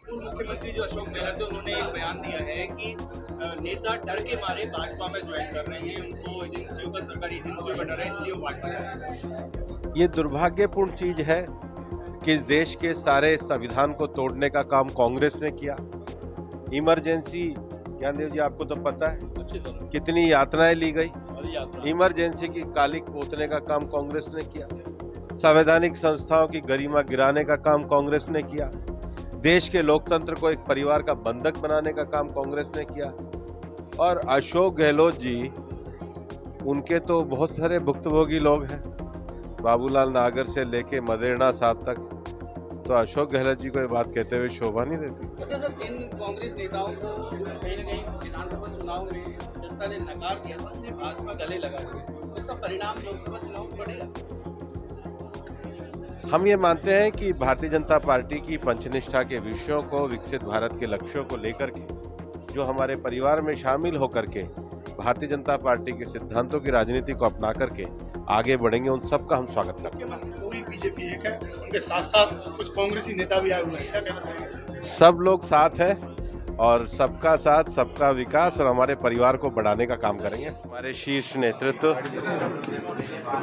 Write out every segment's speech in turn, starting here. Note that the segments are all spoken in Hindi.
पूर्व मुख्यमंत्री जो अशोक गहलोत है उन्होंने एक बयान दिया है कि नेता डर के मारे भाजपा में ज्वाइन कर रहे हैं, उनको एजेंसियों का, सरकारी एजेंसियों का डर है, इसलिए वो भाजपा जा रहे हैं। ये दुर्भाग्यपूर्ण चीज है कि इस देश के सारे संविधान को तोड़ने का काम कांग्रेस ने किया। इमरजेंसी, ज्ञानदेव जी आपको तो पता है कितनी यातनाएं ली गई। इमरजेंसी की कालिक पोतने का काम कांग्रेस ने किया। संवैधानिक संस्थाओं की गरिमा गिराने का काम कांग्रेस ने किया। देश के लोकतंत्र को एक परिवार का बंधक बनाने का काम कांग्रेस ने किया। और अशोक गहलोत जी, उनके तो बहुत सारे भुक्तभोगी लोग हैं, बाबूलाल नागर से लेके मदेरणा साहब तक। तो अशोक गहलोत जी को ये बात कहते हुए शोभा नहीं देती। अच्छा सर, जिन कांग्रेस नेताओं को कहीं न कहीं विधानसभा चुनाव में जनता ने नकार दिया था, उन्हें भाजपा गले लगा दिया, उसका परिणाम लोकसभा चुनाव में पड़ेगा। हम ये मानते हैं कि भारतीय जनता पार्टी की पंचनिष्ठा के विषयों को, विकसित भारत के लक्ष्यों को लेकर के, जो हमारे परिवार में शामिल होकर के भारतीय जनता पार्टी के सिद्धांतों की राजनीति को अपना करके आगे बढ़ेंगे, उन सबका हम स्वागत करते हैं। पूरी बीजेपी एक है, उनके साथ साथ कुछ कांग्रेसी नेता भी आए हुए हैं, क्या कहना चाहिए? सब लोग साथ हैं और सबका साथ, सबका विकास और हमारे परिवार को बढ़ाने का काम करेंगे। हमारे शीर्ष नेतृत्व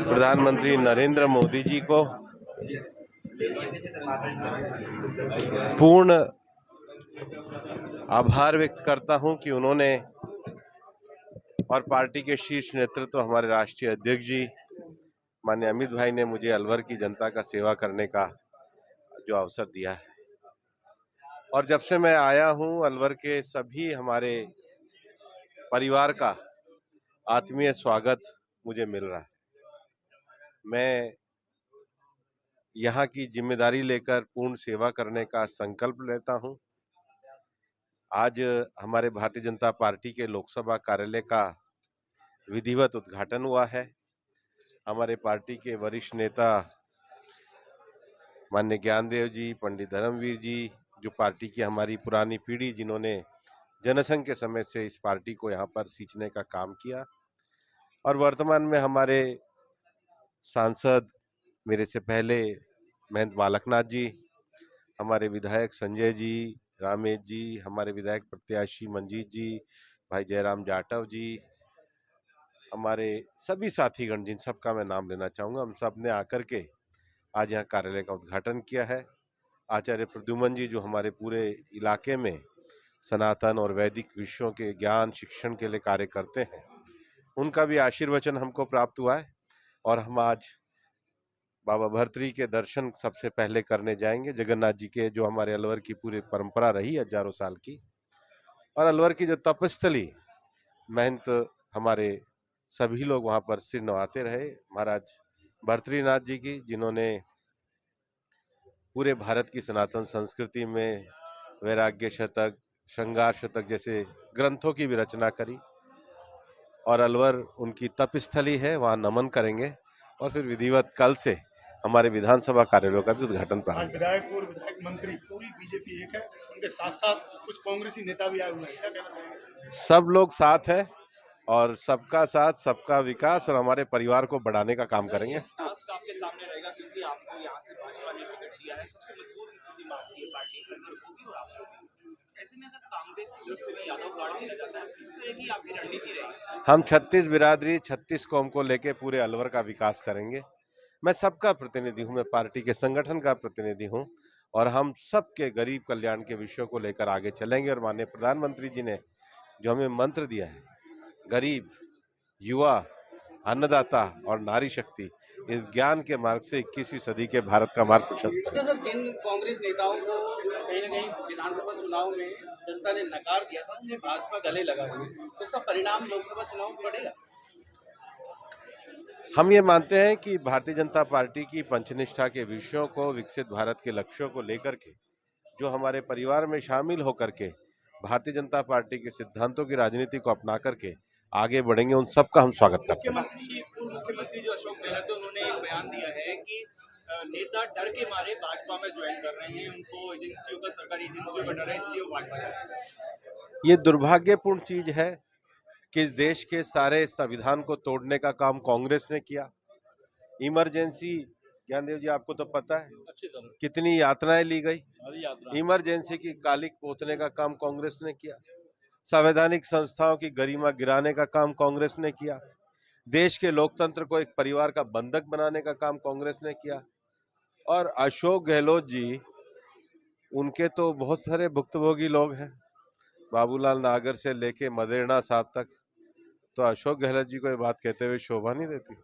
प्रधानमंत्री नरेंद्र मोदी जी को पूर्ण आभार व्यक्त करता हूं कि उन्होंने और पार्टी के शीर्ष नेतृत्व, हमारे राष्ट्रीय अध्यक्ष जी माननीय अमित भाई ने मुझे अलवर की जनता का सेवा करने का जो अवसर दिया है। और जब से मैं आया हूं, अलवर के सभी हमारे परिवार का आत्मीय स्वागत मुझे मिल रहा है। मैं यहाँ की जिम्मेदारी लेकर पूर्ण सेवा करने का संकल्प लेता हूं। आज हमारे भारतीय जनता पार्टी के लोकसभा कार्यालय का विधिवत उद्घाटन हुआ है। हमारे पार्टी के वरिष्ठ नेता माननीय ज्ञानदेव जी, पंडित धर्मवीर जी, जो पार्टी की हमारी पुरानी पीढ़ी, जिन्होंने जनसंघ के समय से इस पार्टी को यहाँ पर सींचने का काम किया, और वर्तमान में हमारे सांसद मेरे से पहले महंत बालकनाथ जी, हमारे विधायक संजय जी, रामेश जी, हमारे विधायक प्रत्याशी मंजीत जी, भाई जयराम जाटव जी, हमारे सभी साथीगण, जिन सबका मैं नाम लेना चाहूँगा, हम सब ने आकर के आज यहाँ कार्यालय का उद्घाटन किया है। आचार्य प्रद्युमन जी, जो हमारे पूरे इलाके में सनातन और वैदिक विषयों के ज्ञान शिक्षण के लिए कार्य करते हैं, उनका भी आशीर्वचन हमको प्राप्त हुआ है। और हम आज बाबा भर्तृहरि के दर्शन सबसे पहले करने जाएंगे, जगन्नाथ जी के, जो हमारे अलवर की पूरी परंपरा रही हजारों साल की। और अलवर की जो तपस्थली, महंत हमारे सभी लोग वहां पर सिर नवाते रहे, महाराज भर्तृहरिनाथ जी की, जिन्होंने पूरे भारत की सनातन संस्कृति में वैराग्य शतक, श्रृंगार शतक जैसे ग्रंथों की भी रचना करी। और अलवर उनकी तपस्थली है, वहां नमन करेंगे और फिर विधिवत कल से हमारे विधानसभा कार्यालयों का भी उद्घाटन प्रारंभ। विधायक, पूर्व विधायक, मंत्री, पूरी बीजेपी एक है, उनके साथ साथ कुछ कांग्रेसी नेता भी आए हुए हैं, क्या कहना चाहिए? सब लोग साथ हैं और सबका साथ, सबका विकास और हमारे परिवार को बढ़ाने का काम करेंगे। टास्क आपके सामने रहेगा, क्योंकि आपको यहाँ से भाजपा ने टिकट दिया है, सबसे मजबूत स्थिति में आती है पार्टी, अलवर को भी और आपको भी। ऐसे में अगर कांग्रेस की तरफ से भी यादव गाड़ा मिल जाता है, किस तरह की आपकी रणनीति रहेगी? हम 36 बिरादरी, 36 कौम को लेके पूरे अलवर का विकास करेंगे। मैं सबका प्रतिनिधि हूं, मैं पार्टी के संगठन का प्रतिनिधि हूं, और हम सबके गरीब कल्याण के विषयों को लेकर आगे चलेंगे। और माननीय प्रधानमंत्री जी ने जो हमें मंत्र दिया है, गरीब, युवा, अन्नदाता और नारी शक्ति, इस ज्ञान के मार्ग से 21वीं सदी के भारत का मार्ग प्रशस्त अच्छा सर, जिन कांग्रेस नेताओं को कहीं न कहीं विधानसभा चुनाव में जनता ने नकार दिया था, उन्हें भाजपा गले लगा दिया, तो उसका परिणाम लोकसभा चुनाव में पड़ेगा। हम ये मानते हैं कि भारतीय जनता पार्टी की पंचनिष्ठा के विषयों को, विकसित भारत के लक्ष्यों को लेकर के, जो हमारे परिवार में शामिल होकर के भारतीय जनता पार्टी के सिद्धांतों की राजनीति को अपना करके आगे बढ़ेंगे, उन सबका हम स्वागत करते हैं। पूर्व मुख्यमंत्री जो अशोक गहलोत है उन्होंने एक बयान दिया है कि नेता डर के मारे भाजपा में ज्वाइन कर रहे हैं, उनको एजेंसियों का, सरकारी एजेंसियों का डर है, इसलिए वो भाजपा जा रहे हैं। ये दुर्भाग्यपूर्ण चीज है कि इस देश के सारे संविधान को तोड़ने का काम कांग्रेस ने किया। इमरजेंसी, ज्ञानदेव जी, आपको तो पता है अच्छी तरह कितनी यातनाएं ली गई। हमारी यात्रा इमरजेंसी की कालिक पोतने का काम कांग्रेस ने किया, संवैधानिक संस्थाओं की गरिमा गिराने का काम कांग्रेस ने किया, देश के लोकतंत्र को एक परिवार का बंधक बनाने का काम कांग्रेस ने किया। और अशोक गहलोत जी, उनके तो बहुत सारे भुक्तभोगी लोग हैं, बाबूलाल नागर से लेके मदेरणा साहब तक। तो अशोक गहलोत जी को ये बात कहते हुए शोभा नहीं देती।